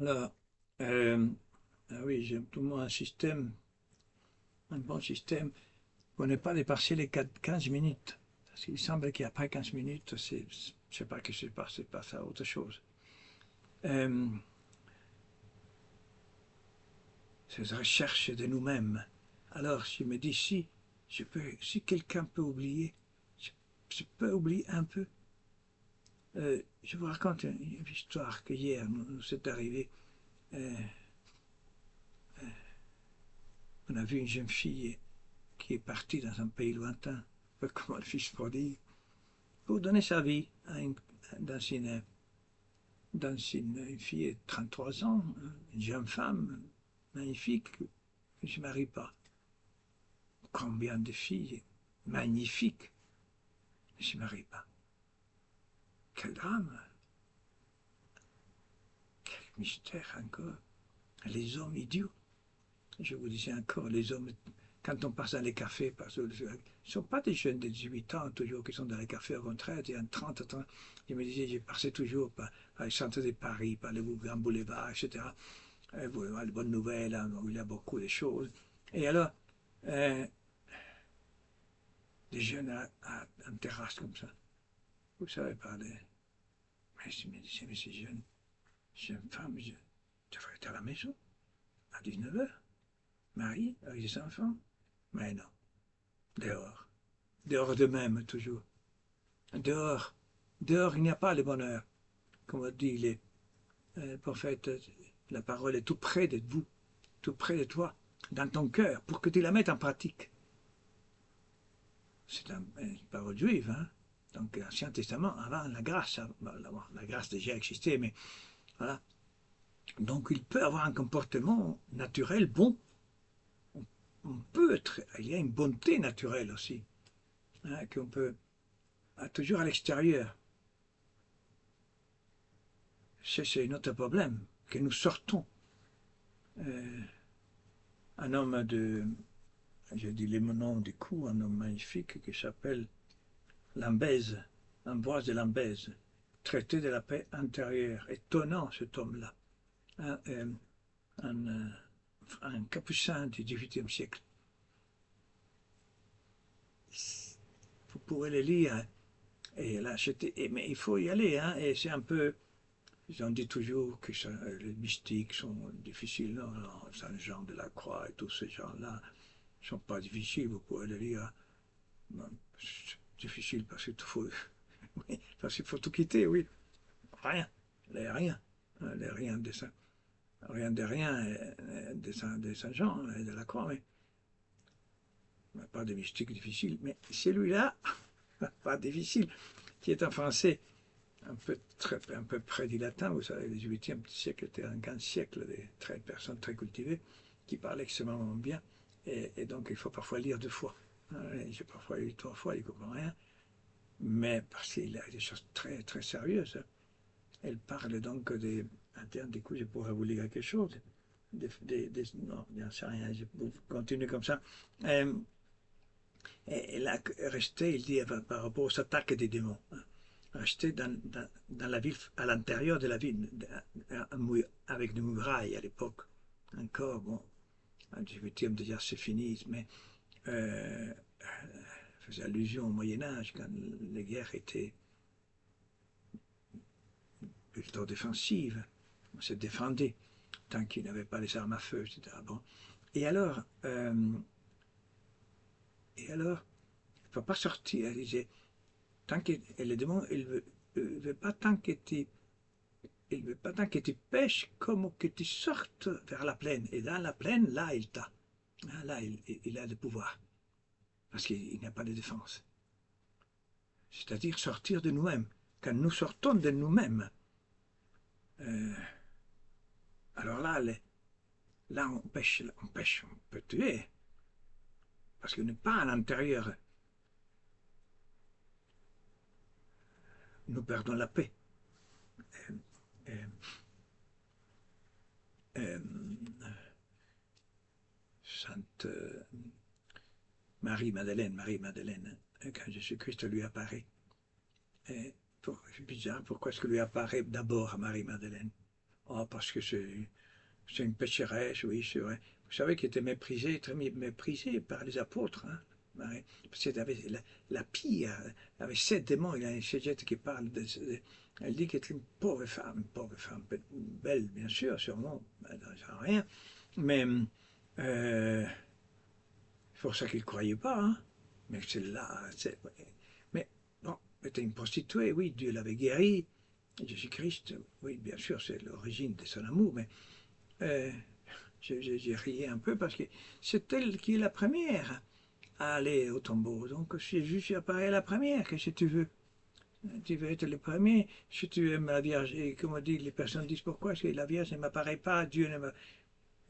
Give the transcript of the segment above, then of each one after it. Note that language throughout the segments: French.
Alors, euh, ah oui, j'ai pour moi un système, un bon système pour ne pas dépasser les 15 minutes. Parce qu'il semble qu'après 15 minutes, je sais pas que c'est pas ça, autre chose. Euh, Cette recherche de nous-mêmes. Alors, je me dis, si quelqu'un peut oublier, je, je peux oublier un peu. Je vous raconte une histoire que hier nous est arrivée. Euh, on a vu une jeune fille qui est partie dans un pays lointain, un peu comme le fils prodigue, pour donner sa vie dans une fille de 33 ans, une jeune femme magnifique, qui ne se marie pas. Combien de filles magnifiques ne se marient pas? Quel drame, quel mystère encore. Les hommes idiots. Je vous disais encore, les hommes, quand on passe dans les cafés, parce que ce ne sont pas des jeunes de 18 ans toujours qui sont dans les cafés, au contraire, il y a 30 ans, je me disais, j'ai passé toujours par les centres de Paris, par les grands boulevards, etc. Vous avez les bonnes nouvelles, hein, où il y a beaucoup de choses. Et alors, euh, des jeunes en terrasse comme ça, vous savez parler. Mais je me disais, mais ces jeunes femmes, je devrais être à la maison à 19 heures, mariée, avec des enfants. Mais non, dehors. Dehors d'eux-mêmes, toujours. Dehors. Dehors, il n'y a pas le bonheur. Comme dit les prophètes, la parole est tout près de vous, tout près de toi, dans ton cœur, pour que tu la mettes en pratique. C'est une parole juive, hein. Donc l'Ancien Testament, avant la grâce, la grâce déjà existait, mais voilà. Donc il peut avoir un comportement naturel bon. On peut être, il y a une bonté naturelle aussi, hein, qu'on peut toujours à l'extérieur. C'est notre problème, que nous sortons. Euh, un homme de, je dis les noms du coup, un homme magnifique qui s'appelle Lambèse, Ambroise de Lambèse, traité de la paix intérieure. Étonnant cet homme-là. Un, un, euh, un capucin du XVIIIe siècle. Vous pourrez le lire. Et là, mais il faut y aller, hein, et c'est un peu. On dit toujours que les mystiques sont difficiles. Non, non, Saint-Jean de la Croix et tous ces gens-là ne sont pas difficiles. Vous pourrez le lire. Non, c'est difficile parce qu'il faut, oui, parce qu'il faut tout quitter, oui. Rien. Les rien. Les rien de ça. Rien de rien de Saint-Jean et de la Croix, mais pas de mystique difficile. Mais celui-là, pas difficile, qui est en français un peu près du latin. Vous savez, le XVIIIe siècle était un grand siècle de personnes très cultivées qui parlent extrêmement bien. Et donc, il faut parfois lire deux fois. J'ai parfois lu trois fois, il ne comprend rien. Mais parce qu'il a des choses très, très sérieuses. Elle parle donc des. Du coup, je pourrais vous lire quelque chose. Non, j'en sais rien, je continue comme ça. Euh, et là, rester, il dit par rapport aux attaques des démons. Rester dans la ville, à l'intérieur de la ville, avec des murailles à l'époque. Encore, bon, le 18e déjà c'est fini, mais euh, faisait allusion au Moyen-Âge, quand les guerres étaient plutôt défensives. On se défendait tant qu'il n'avait pas les armes à feu, etc. Bon. Et alors, euh, et alors, il ne faut pas sortir. Elle disait, tant que, et le démon, il veut pas tant que tu il veut pas tant que tu pêches comme que tu sortes vers la plaine. Et dans la plaine, là, il t'a. Là, il a le pouvoir. Parce qu'il n'y a pas de défense. C'est-à-dire sortir de nous-mêmes. Quand nous sortons de nous-mêmes, euh, alors là, on pêche, on peut tuer. Parce qu'on n'est pas à l'intérieur. Nous perdons la paix. Euh, euh, Sainte Marie-Madeleine, quand Jésus-Christ lui apparaît. C'est bizarre, pourquoi est-ce que lui apparaît d'abord à Marie-Madeleine? Oh, parce que c'est une pécheresse, oui, c'est vrai. Vous savez qu'elle était méprisée, très méprisée par les apôtres. Hein, Marie. Parce qu'elle avait la pire, elle avait 7 démons. Il y a une chégette qui parle elle dit qu'elle était une pauvre femme, belle, bien sûr, sûrement, ben, ça rien. Mais c'est pour ça qu'il ne croyait pas. Hein. Mais c'est là. Mais bon, elle était une prostituée, oui, Dieu l'avait guérie. Jésus-Christ, oui, bien sûr, c'est l'origine de son amour, mais euh, j'ai ri un peu parce que c'est elle qui est la première à aller au tombeau. Donc c'est juste apparaît la première, que si tu veux. Tu veux être le premier, si tu aimes la Vierge. Et comme on dit, les personnes disent pourquoi est-ce que la Vierge ne m'apparaît pas, Dieu ne me...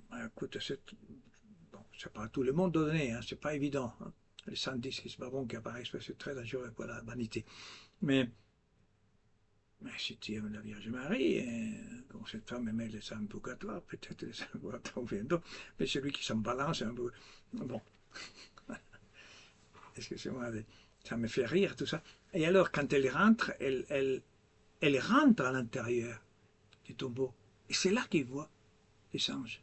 Ben, écoute, c'est pas à tout le monde donné, hein, c'est pas évident. Hein. Les saints disent que c'est pas bon qu'il apparaisse parce que c'est très dangereux pour la vanité. Mais si tu aimes la Vierge Marie, comme cette femme aimait les saints purgatoires, peut-être les saints purgatoires viendront, mais celui qui s'en balance un peu. Bon, excusez-moi, ça me fait rire tout ça. Et alors, quand elle rentre, elle rentre à l'intérieur du tombeau. Et c'est là qu'il voit les anges.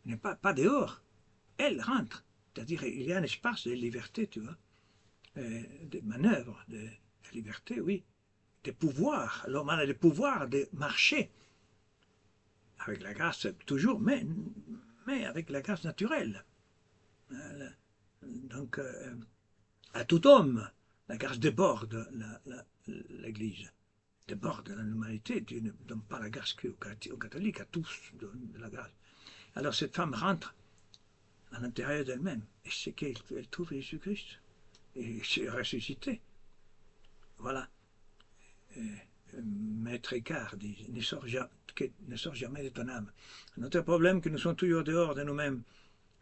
Il n'est pas dehors. Elle rentre. C'est-à-dire, il y a un espace de liberté, tu vois, de manœuvre, de liberté, oui, de pouvoir. L'homme a le pouvoir de marcher avec la grâce toujours, mais avec la grâce naturelle. Donc, à tout homme, la grâce déborde l'Église, déborde l'humanité. Dieu ne donne pas la grâce qu'aux catholiques, à tous donne la grâce. Alors cette femme rentre à l'intérieur d'elle-même, et c'est qu'elle trouve Jésus-Christ, et c'est ressuscité. Voilà. Maître Eckhart dit, ne sors jamais de ton âme. Notre problème, c'est que nous sommes toujours dehors de nous-mêmes.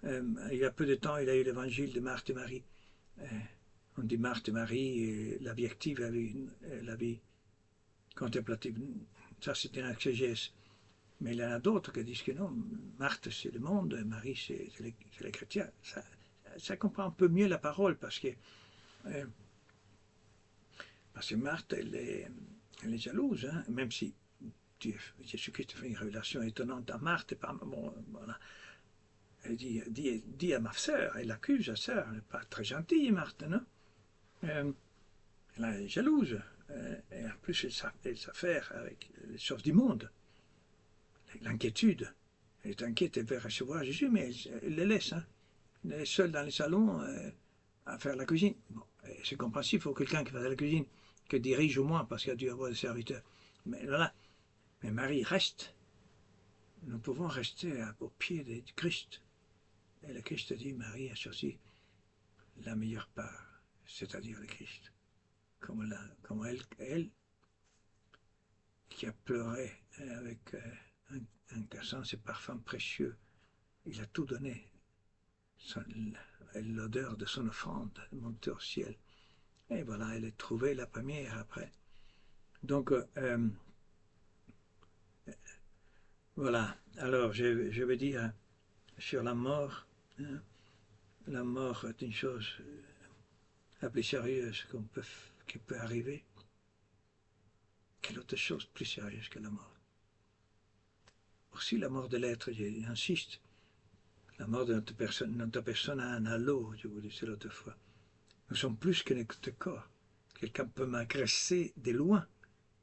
Il y a peu de temps, il y a eu l'évangile de Marthe et Marie. On dit Marthe et Marie, la vie active, la vie contemplative. Ça, c'est une exégèse. Mais il y en a d'autres qui disent que non, Marthe, c'est le monde, Marie, c'est les chrétiens. Ça comprend un peu mieux la parole parce que Marthe, elle est jalouse, hein, même si Jésus-Christ fait une révélation étonnante à Marthe. Bon, voilà. Elle dit à ma sœur, elle accuse sa sœur, elle n'est pas très gentille, Marthe, non elle est jalouse. Et en plus, elle s'affaire avec les choses du monde, l'inquiétude. Elle est inquiète, elle veut recevoir Jésus, mais elle le laisse. Hein. Elle est seule dans le salon à faire la cuisine. Bon, c'est compréhensible, il faut quelqu'un qui fasse la cuisine, qui dirige au moins, parce qu'il a dû avoir des serviteurs. Mais voilà. Mais Marie reste. Nous pouvons rester au pied de Christ. Et le Christ dit, Marie a choisi la meilleure part, c'est-à-dire le Christ. Comme elle qui a pleuré avec un cassant ses parfums précieux, il a tout donné. L'odeur de son offrande montée au ciel. Et voilà, elle est trouvée la première après. Donc, voilà. Alors, je vais dire sur la mort. Hein, la mort est une chose la plus sérieuse qui peut arriver. Quelle autre chose plus sérieuse que la mort? Aussi la mort de l'être, j'insiste. La mort de notre personne a un halo, je vous disais l'autre fois. Nous sommes plus que notre corps. Quelqu'un peut m'agresser de loin,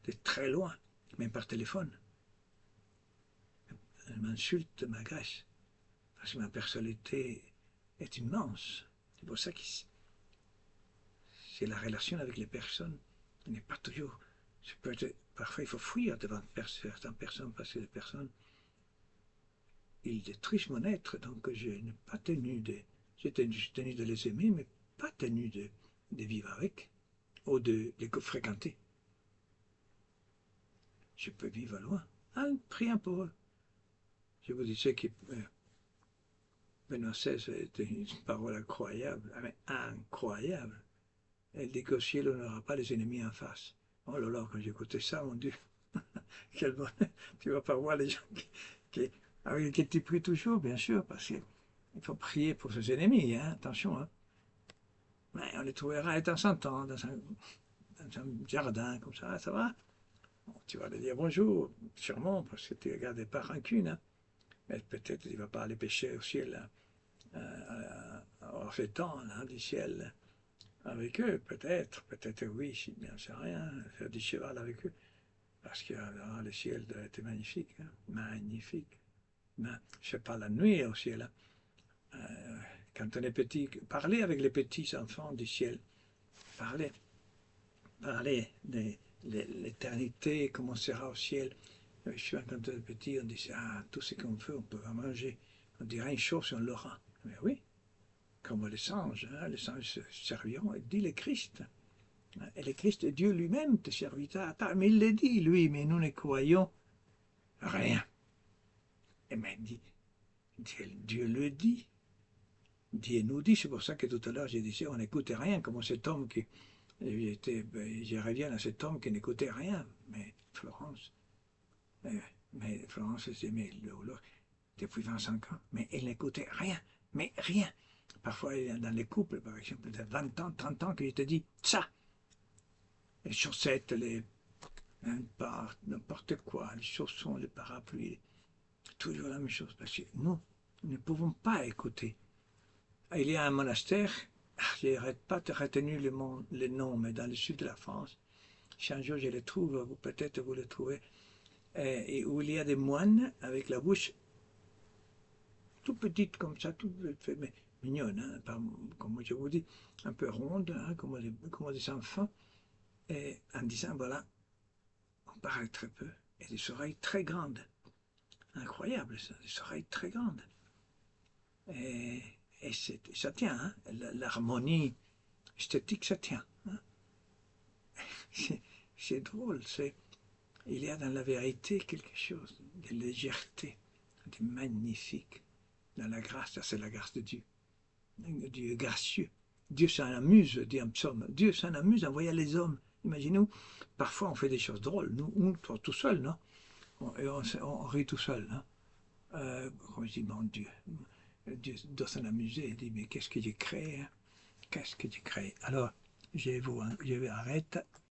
de très loin, même par téléphone. Elle m'insulte, m'agresse. Parce que ma personnalité est immense. C'est pour ça que c'est la relation avec les personnes. Elle n'est pas toujours... Parfois, il faut fuir devant certaines personnes parce que les personnes, ils détruisent mon être. Donc, je n'ai pas tenu de... J'ai tenu de les aimer, mais pas tenu de vivre avec ou de les fréquenter. Je peux vivre loin, en priant pour eux. Je vous disais que Benoît XVI était une parole incroyable, mais incroyable. Elle dit qu'au ciel, on n'aura pas les ennemis en face. Oh là là, quand j'écoutais ça, mon Dieu, quel bonheur. Tu vas pas voir les gens avec lesquels tu pries toujours, bien sûr, parce qu'il faut prier pour ses ennemis, hein, attention. Hein. Mais on les trouvera de temps en temps dans un jardin, comme ça va. tu vas lui dire bonjour, sûrement, parce que tu ne gardais pas rancune. Hein. Mais peut-être tu ne vas pas aller pêcher au ciel, en ces temps là, du ciel avec eux, peut-être oui, je ne sais rien, faire du cheval avec eux. Parce que le ciel était magnifique, hein, magnifique. Mais je sais pas la nuit au ciel. Hein. Quand on est petit, parler avec les petits enfants du ciel, parler, parler de l'éternité, comment sera au ciel. Je suis quand on est petit, on dit ah, tout ce qu'on veut, on peut en manger. On dira une chose, on l'aura. Mais oui, comme hein, les anges serviront, il dit le Christ. Et le Christ, Dieu lui-même te servira. Mais il le dit, lui, mais nous ne croyons rien. Et mais Dieu le dit. Dieu nous dit, c'est pour ça que tout à l'heure j'ai dit, on n'écoutait rien, comme cet homme qui, je reviens à cet homme qui n'écoutait rien, mais Florence, Florence s'aimait depuis 25 ans, mais elle n'écoutait rien, mais rien. Parfois, dans les couples, par exemple, de 20 ans, 30 ans, que je te dis, ça, les chaussettes, n'importe quoi, les chaussons, les parapluies, toujours la même chose, parce que nous ne pouvons pas écouter. Il y a un monastère, je n'arrête pas de retenir le nom, mais dans le sud de la France, si un jour je le trouve, peut-être vous le trouvez, et où il y a des moines avec la bouche tout petite comme ça, tout mais mignonne, hein, comme je vous dis, un peu ronde, hein, comme des enfants, et en disant, voilà, on parle très peu, et des oreilles très grandes. Incroyable ça, des oreilles très grandes. Et, ça tient, hein, l'harmonie esthétique, ça tient. Hein. C'est drôle, il y a dans la vérité quelque chose de légèreté, de magnifique. Dans la grâce, ça c'est la grâce de Dieu. Dieu est gracieux. Dieu s'en amuse, dit un psaume. Dieu s'en amuse en voyant les hommes. Imaginez-vous, parfois on fait des choses drôles, nous, toi tout seul, non? Et on rit tout seul. Hein? On dit, mon Dieu, Dieu doit s'en amuser. Il dit, mais qu'est-ce que j'ai créé? Hein? Qu'est-ce que j'ai créé? Alors, je vais arrêter.